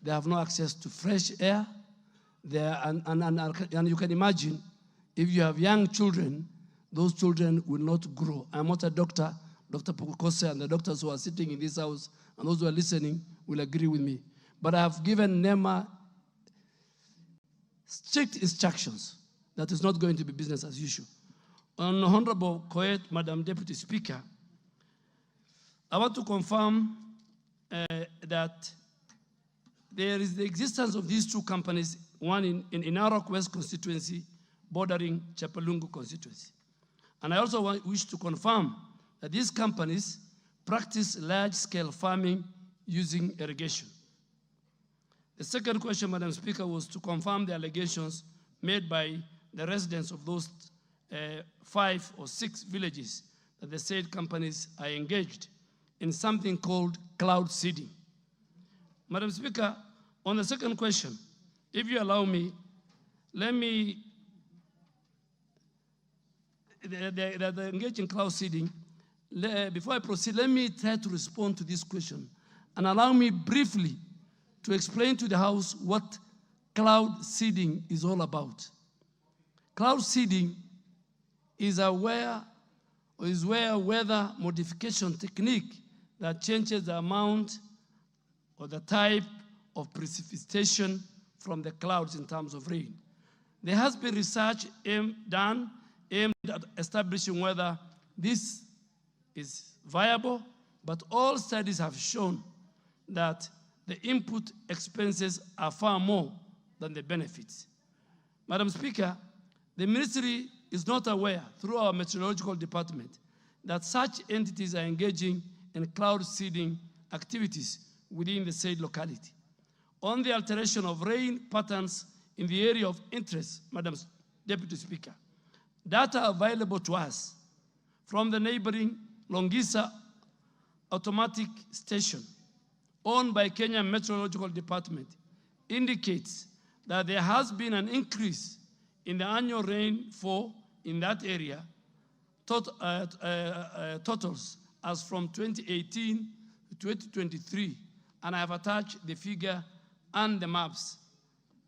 they have no access to fresh air. And you can imagine, if you have young children, those children will not grow. I'm not a doctor. Dr. Pukose and the doctors who are sitting in this house and those who are listening will agree with me. But I have given NEMA strict instructions that is not going to be business as usual. On Honorable Koet, Madam Deputy Speaker, I want to confirm that there is the existence of these two companies, one in Narok West constituency, bordering Chapalungu constituency. And I also wish to confirm that these companies practice large-scale farming using irrigation. The second question, Madam Speaker, was to confirm the allegations made by the residents of those 5 or 6 villages that the said companies are engaged in something called cloud seeding. Madam Speaker, on the second question, if you allow me, let me, they're engaged in cloud seeding. Before I proceed, let me try to respond to this question and allow me briefly to explain to the House what cloud seeding is all about. Cloud seeding is where weather modification technique that changes the amount or the type of precipitation from the clouds in terms of rain. There has been research done aimed at establishing whether this is viable, but all studies have shown that the input expenses are far more than the benefits. Madam Speaker, the ministry is not aware, through our meteorological department, that such entities are engaging in cloud seeding activities within the said locality. On the alteration of rain patterns in the area of interest, Madam Deputy Speaker, data available to us from the neighboring Longisa automatic station owned by Kenya Meteorological Department indicates that there has been an increase in the annual rainfall in that area totals as from 2018 to 2023, and I have attached the figure and the maps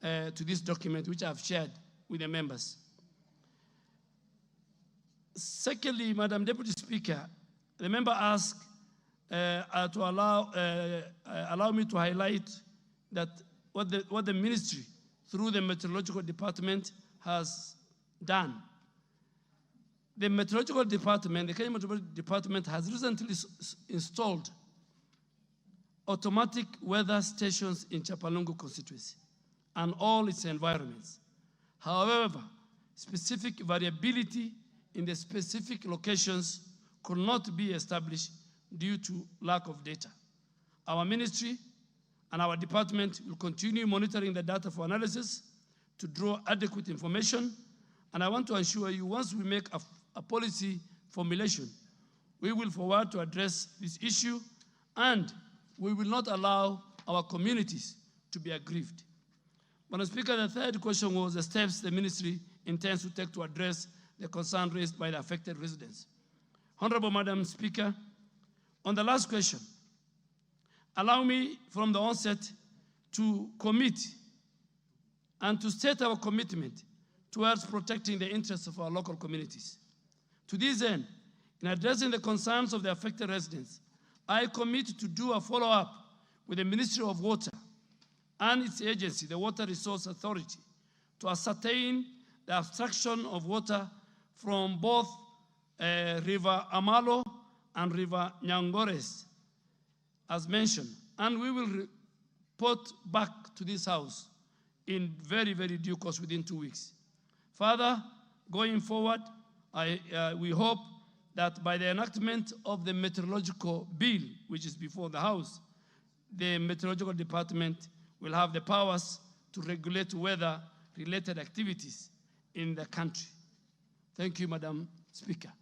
to this document, which I've shared with the members. Secondly, Madam Deputy Speaker, the member asked to allow me to highlight that what the ministry, through the Meteorological Department, has done. The Meteorological Department, the Kenya Meteorological Department, has recently installed automatic weather stations in Chapalungu constituency and all its environments. However, specific variability in the specific locations could not be established due to lack of data. Our ministry and our department will continue monitoring the data for analysis to draw adequate information, and I want to assure you, once we make a policy formulation, we will forward to address this issue, and we will not allow our communities to be aggrieved. Madam Speaker, the third question was the steps the ministry intends to take to address the concern raised by the affected residents. Honorable Madam Speaker, on the last question, allow me from the onset to commit and to state our commitment towards protecting the interests of our local communities. To this end, in addressing the concerns of the affected residents, I commit to do a follow-up with the Ministry of Water and its agency, the Water Resource Authority, to ascertain the abstraction of water from both River Amalo and River Nyangores, as mentioned. And we will report back to this House in very, very due course within 2 weeks. Further, going forward, we hope that by the enactment of the meteorological bill, which is before the House, the Meteorological Department will have the powers to regulate weather-related activities in the country. Thank you, Madam Speaker.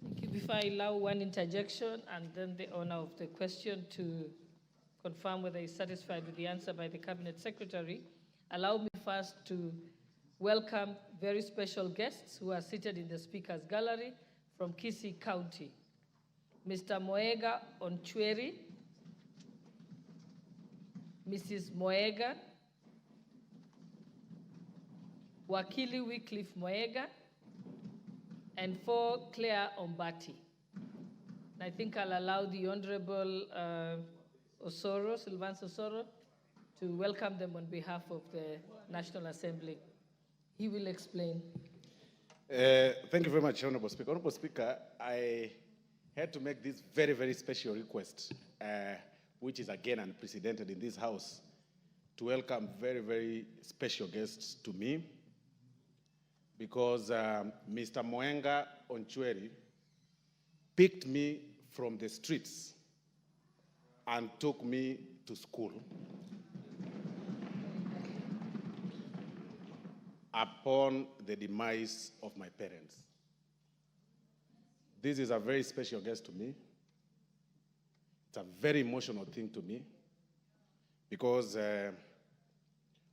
Thank you. Before I allow one interjection and then the owner of the question to confirm whether he's satisfied with the answer by the Cabinet Secretary, allow me first to welcome very special guests who are seated in the Speaker's Gallery from Kisii County. Mr. Moega Onchweri, Mrs. Moega, Wakili Wycliffe Moega, and 4, Claire Ombati. And I think I'll allow the Honorable Osoro, Sylvanus Osoro, to welcome them on behalf of the National Assembly. He will explain. Thank you very much, Honorable Speaker. Honorable Speaker, I had to make this very, very special request, which is again unprecedented in this House, to welcome very, very special guests to me, because Mr. Moenga Onchweri picked me from the streets and took me to school upon the demise of my parents. This is a very special guest to me. It's a very emotional thing to me, because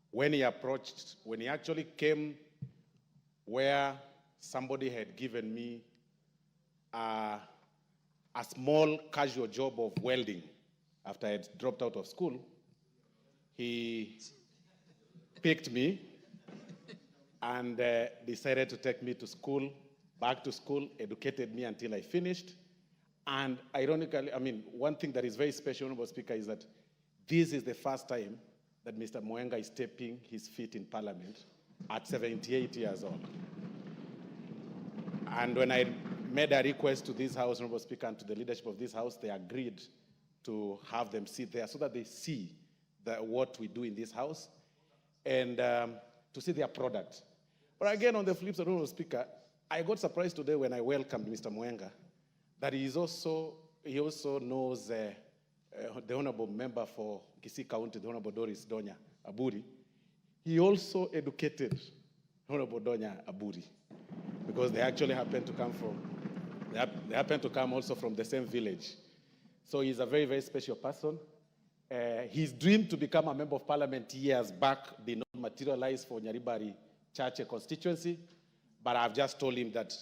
when he actually came where somebody had given me a small casual job of welding after I had dropped out of school, he picked me and decided to take me to school, back to school, educated me until I finished. And ironically, one thing that is very special, Honorable Speaker, is that this is the first time that Mr. Moenga is stepping his feet in Parliament at 78 years old. And when I made a request to this House, Honorable Speaker, and to the leadership of this House, they agreed to have them sit there so that they see what we do in this House and to see their product. But again, on the flip side, Honorable Speaker, I got surprised today when I welcomed Mr. Moenga that he also knows the Honorable Member for Kisii County, the Honorable Doris Donya Aburi. He also educated Honorable Donya Aburi, because they actually happen to come also from the same village. So he's a very, very special person. His dream to become a member of Parliament years back did not materialize for Nyaribari Chache constituency, but I've just told him that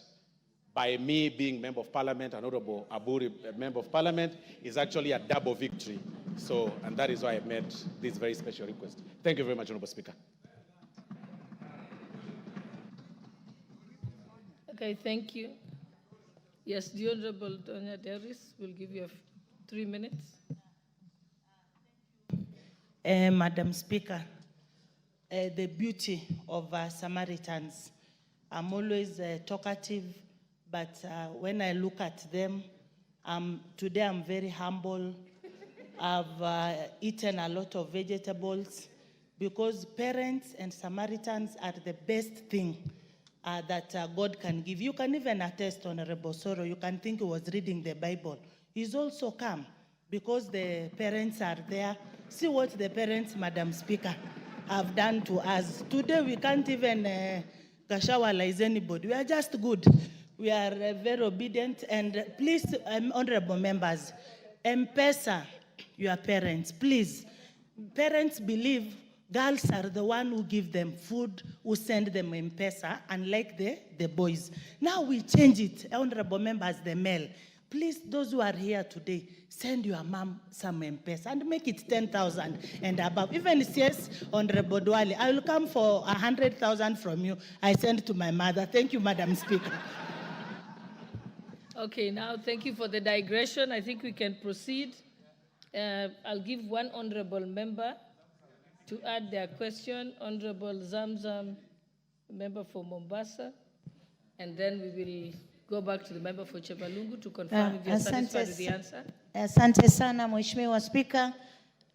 by me being member of Parliament and Honorable Aburi member of Parliament is actually a double victory. So, and that is why I made this very special request. Thank you very much, Honorable Speaker. Okay, thank you. Yes, the Honorable Donya Deris will give you 3 minutes. Madam Speaker, the beauty of Samaritans. I'm always talkative, but when I look at them, today I'm very humble. I've eaten a lot of vegetables, because parents and Samaritans are the best thing that God can give. You can even attest, Honorable Soro, you can think he was reading the Bible. He's also come because the parents are there. See what the parents, Madam Speaker, have done to us. Today we can't even gashawalize anybody. We are just good. We are very obedient. And please, honorable members, M-Pesa your parents, please. Parents believe girls are the one who give them food, who send them M-Pesa, unlike the boys. Now we change it, honorable members, the male. Please, those who are here today, send your mom some M-Pesa and make it 10,000 and above. Even CS, Honorable Dwale, I will come for 100,000 from you. I send to my mother. Thank you, Madam Speaker. Okay, now thank you for the digression. I think we can proceed. I'll give one honorable member to add their question. Honorable Zamzam, member for Mombasa, and then we will go back to the member for Chepalungu to confirm if you're satisfied with the answer. Asante sana Mheshimiwa Spika,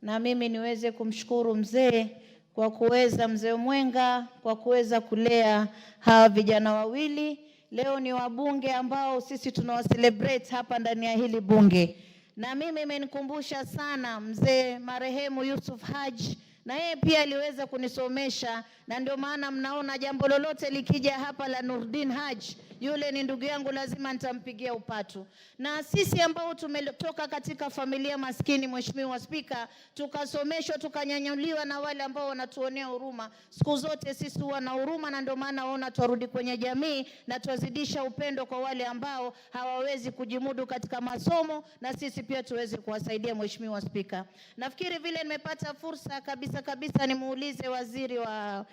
na mimi niweze kumshukuru mzee kwa kuweza, mzee Mwenga, kwa kuweza kulea hawa vijana wawili. Leo ni wabunge ambao sisi tunawacelebrate hapa ndani ya hili bunge. Na mimi imenikumbusha sana mzee marehemu Yusuf Haji na yeye pia aliweza kunisomesha, na ndio maana mnaona jambo lolote likija hapa la Nurdin Haji, yule ni ndugu yangu, lazima nitampigia upatu. Na sisi ambao tumetoka katika familia maskini, Mheshimiwa Spika, tukasomeshwa, tukanyanyuliwa na wale ambao wanatuonea huruma, siku zote sisi huwa na huruma, na ndio maana waona turudi kwenye jamii na tuwazidisha upendo kwa wale ambao hawawezi kujimudu katika masomo, na sisi pia tuweze kuwasaidia. Mheshimiwa Spika, nafikiri vile nimepata fursa kabisa nimuulize waziri wa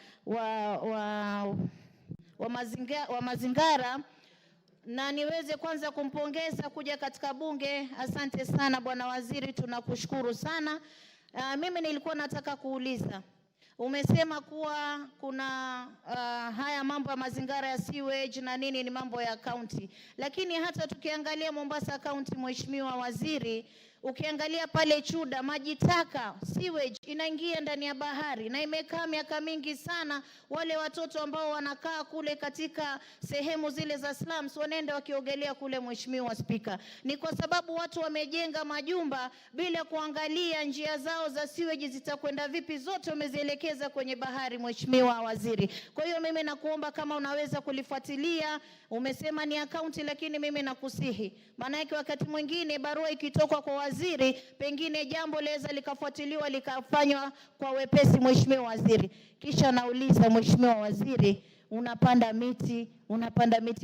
mazingara, na niweze kwanza kumpongeza kuja katika bunge. Asante sana bwana waziri, tunakushukuru sana. Mimi nilikuwa nataka kuuliza, umesema kuwa kuna haya mambo ya mazingara ya sewage na nini ni mambo ya county, lakini hata tukiangalia Mombasa county, Mheshimiwa waziri, ukiangalia pale Chuda, maji taka sewage inaingia ndani ya bahari, na imekaa miaka mingi sana. Wale watoto ambao wanakaa kule katika sehemu zile za slums wanaenda wakiogelea kule. Mheshimiwa Spika, ni kwa sababu watu wamejenga majumba bila kuangalia njia zao za sewage zitakwenda vipi, zote wamezielekeza kwenye bahari. Mheshimiwa waziri, kwa hiyo mimi nakuomba kama unaweza kulifuatilia. Umesema ni akaunti, lakini mimi nakusihi, maana yake wakati mwingine barua ikitoka kwa waziri, pengine jambo laweza likafuatiliwa likafanywa kwa wepesi. Mheshimiwa waziri, kisha nauliza Mheshimiwa waziri, unapanda miti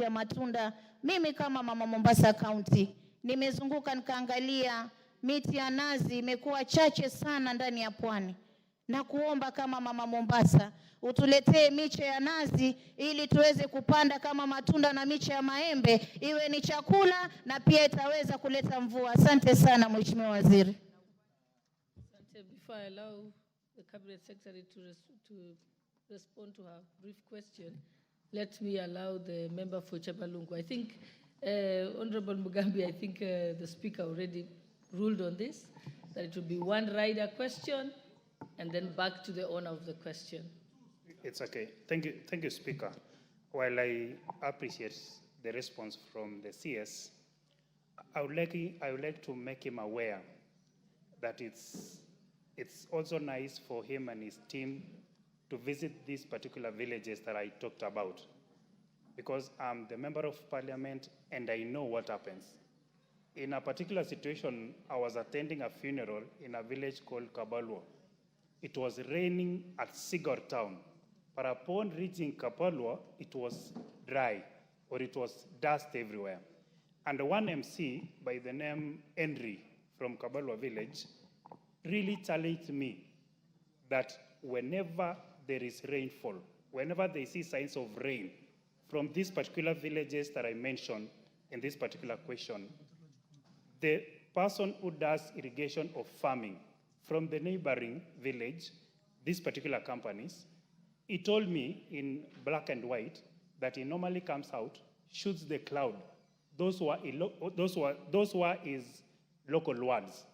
ya matunda. Mimi kama mama Mombasa County nimezunguka nikaangalia, miti ya nazi imekuwa chache sana ndani ya pwani, na kuomba kama mama Mombasa utuletee miche ya nazi ili tuweze kupanda kama matunda, na miche ya maembe iwe ni chakula na pia itaweza kuleta mvua. Asante sana Mheshimiwa waziri. Asante. Before I allow the Cabinet Secretary to respond to her brief question, let me allow the member for Chapalungu. I think Honorable Mugambi, I think the Speaker already ruled on this, that it will be one rider question and then back to the owner of the question. It's okay. Thank you, Speaker. While I appreciate the response from the CS, I would like to make him aware that it's also nice for him and his team to visit these particular villages that I talked about, because I'm the member of parliament and I know what happens. In a particular situation, I was attending a funeral in a village called Kabalwa. It was raining at Sigor town, but upon reaching Kapalwa, it was dry, or it was dust everywhere. And one MC by the name Henry from Kabalwa village really challenged me that whenever there is rainfall, whenever they see signs of rain from these particular villages that I mentioned in this particular question, the person who does irrigation or farming from the neighboring village, these particular companies, he told me in black and white that he normally comes out, shoots the cloud. Those who are his local words.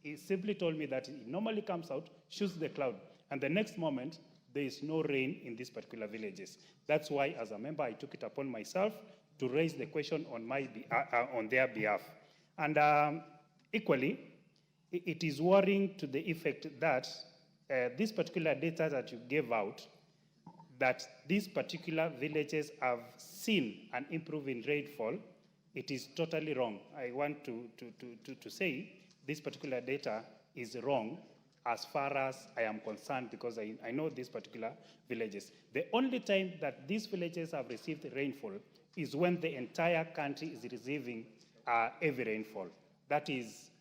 He simply told me that he normally comes out, shoots the cloud, and the next moment there is no rain in these particular villages. That's why, as a member, I took it upon myself to raise the question on their behalf. And equally, it is worrying to the effect that this particular data that you gave out, that these particular villages have seen an improvement in rainfall, it is totally wrong. I want to say this particular data is wrong as far as I am concerned, because I know these particular villages. The only time that these villages have received rainfall is when the entire country is receiving heavy rainfall. That is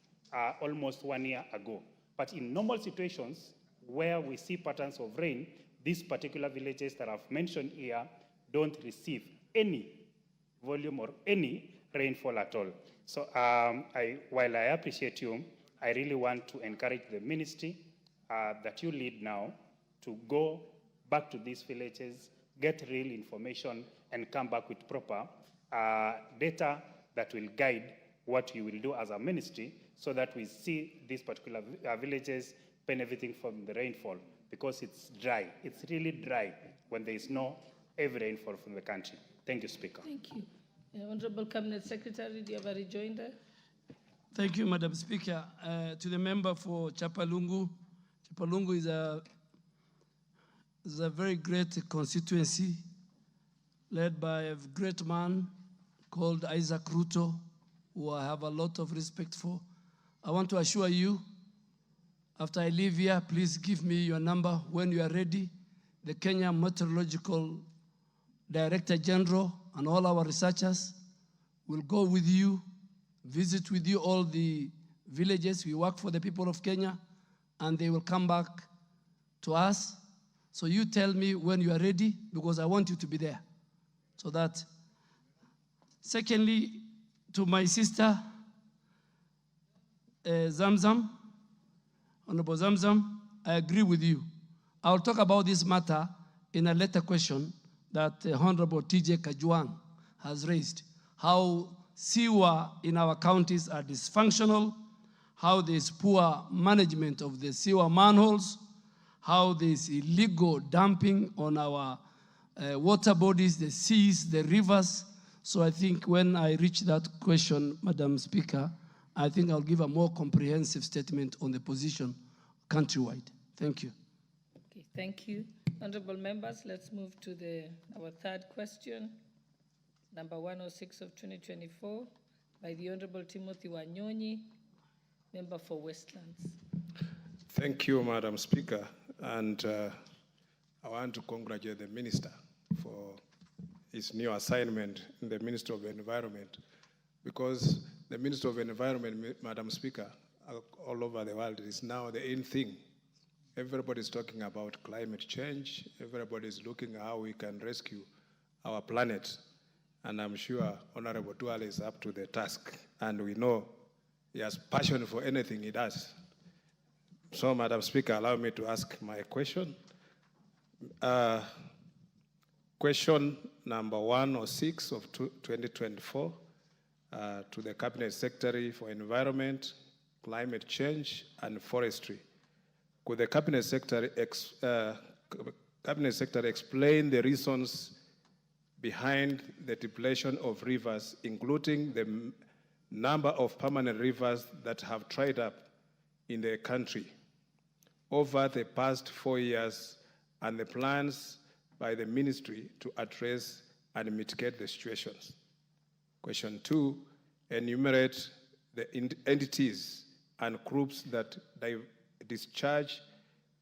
almost 1 year ago. But in normal situations where we see patterns of rain, these particular villages that I've mentioned here don't receive any volume or any rainfall at all. So while I appreciate you, I really want to encourage the ministry that you lead now to go back to these villages, get real information, and come back with proper data that will guide what you will do as a ministry, so that we see these particular villages benefiting from the rainfall, because it's dry. It's really dry when there is no heavy rainfall from the country. Thank you, Speaker. Thank you. Honorable Cabinet Secretary, do you have a rejoinder? Thank you, Madam Speaker. To the member for Chapalungu, Chapalungu is a very great constituency led by a great man called Isaac Ruto, who I have a lot of respect for. I want to assure you, after I leave here, please give me your number when you are ready. The Kenya Meteorological Director General and all our researchers will go with you, visit with you all the villages. We work for the people of Kenya, and they will come back to us. So you tell me when you are ready, because I want you to be there. So that, secondly, to my sister, Zamzam, Honorable Zamzam, I agree with you. I'll talk about this matter in a later question that Honorable TJ Kajwang has raised. How sewer in our counties are dysfunctional, how there's poor management of the sewer manholes, how there's illegal dumping on our water bodies, the seas, the rivers. So I think when I reach that question, Madam Speaker, I think I'll give a more comprehensive statement on the position countrywide. Thank you. Okay, thank you. Honorable members, let's move to our third question, number 106 of 2024, by the Honorable Timothy Wanyonyi, member for Westlands. Thank you, Madam Speaker. And I want to congratulate the Minister for his new assignment in the Ministry of Environment, because the Ministry of Environment, Madam Speaker, all over the world is now the in thing. Everybody's talking about climate change. Everybody's looking how we can rescue our planet. And I'm sure Honorable Duale is up to the task. And we know he has passion for anything he does. So, Madam Speaker, allow me to ask my question. Question number 106 of 2024 to the Cabinet Secretary for Environment, Climate Change, and Forestry. Could the Cabinet Secretary explain the reasons behind the depletion of rivers, including the number of permanent rivers that have dried up in the country over the past 4 years, and the plans by the ministry to address and mitigate the situations? Question 2, enumerate the entities and groups that discharge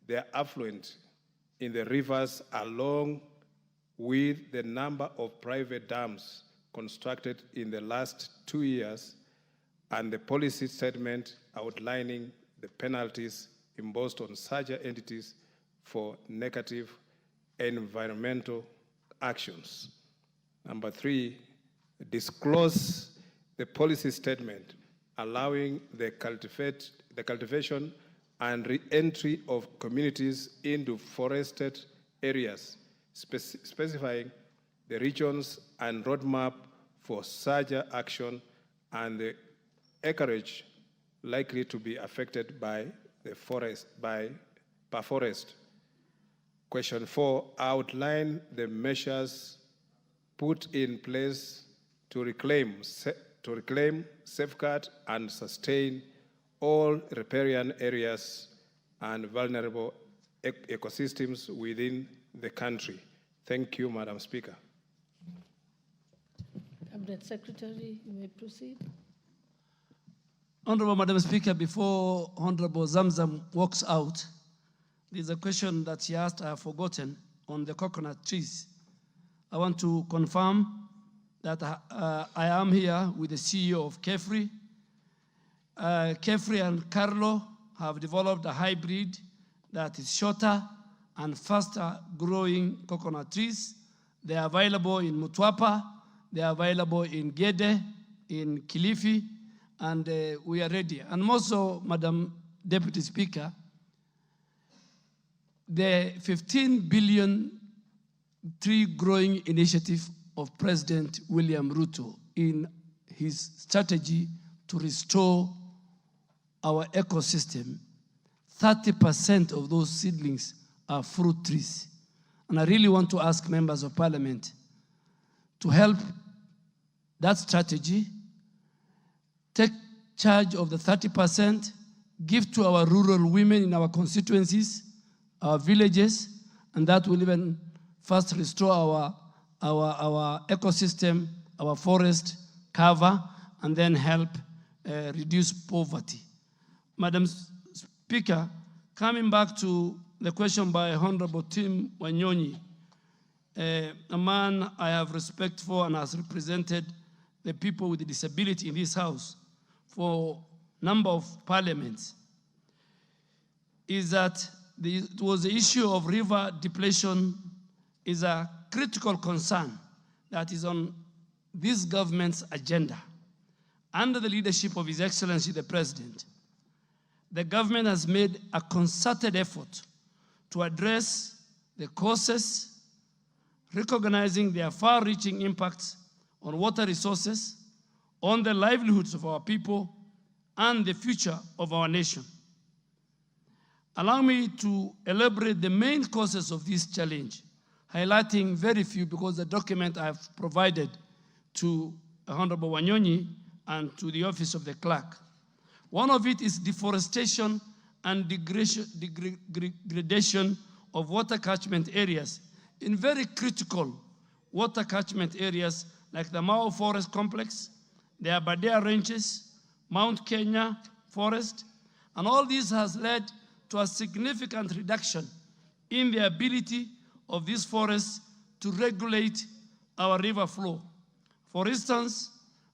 their affluent in the rivers, along with the number of private dams constructed in the last 2 years, and the policy statement outlining the penalties imposed on such entities for negative environmental actions. Number 3, disclose the policy statement allowing the cultivation and re-entry of communities into forested areas, specifying the regions and roadmap for such action and the acreage likely to be affected by the forest, per forest. Question 4, outline the measures put in place to reclaim, safeguard, and sustain all riparian areas and vulnerable ecosystems within the country. Thank you, Madam Speaker. Cabinet Secretary, you may proceed. Honorable Madam Speaker, before Honorable Zamzam walks out, there's a question that she asked, I have forgotten, on the coconut trees. I want to confirm that I am here with the CEO of Kefri. Kefri and Carlo have developed a hybrid that is shorter and faster growing coconut trees. They are available in Mutwapa, they are available in Gede, in Kilifi, and we are ready. And also, Madam Deputy Speaker, the 15 billion tree growing initiative of President William Ruto in his strategy to restore our ecosystem, 30% of those seedlings are fruit trees. And I really want to ask members of parliament to help that strategy, take charge of the 30%, give to our rural women in our constituencies, our villages, and that will even first restore our ecosystem, our forest cover, and then help reduce poverty. Madam Speaker, coming back to the question by Honorable Tim Wanyonyi, a man I have respect for and has represented the people with disability in this House for a number of parliaments, is that it was the issue of river depletion is a critical concern that is on this government's agenda. Under the leadership of His Excellency the President, the government has made a concerted effort to address the causes, recognizing their far-reaching impacts on water resources, on the livelihoods of our people, and the future of our nation. Allow me to elaborate the main causes of this challenge, highlighting very few because the document I have provided to Honorable Wanyonyi and to the Office of the Clerk. One of it is deforestation and degradation of water catchment areas in very critical water catchment areas like the Mao Forest Complex, the Aberdare Ranges, Mount Kenya Forest, and all this has led to a significant reduction in the ability of these forests to regulate our river flow. For instance,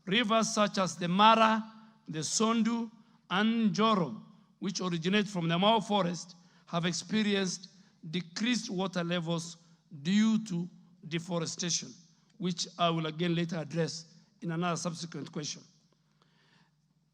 rivers such as the Mara, the Sondu, and Njoro, which originate from the Mao Forest, have experienced decreased water levels due to deforestation, which I will again later address in another subsequent question.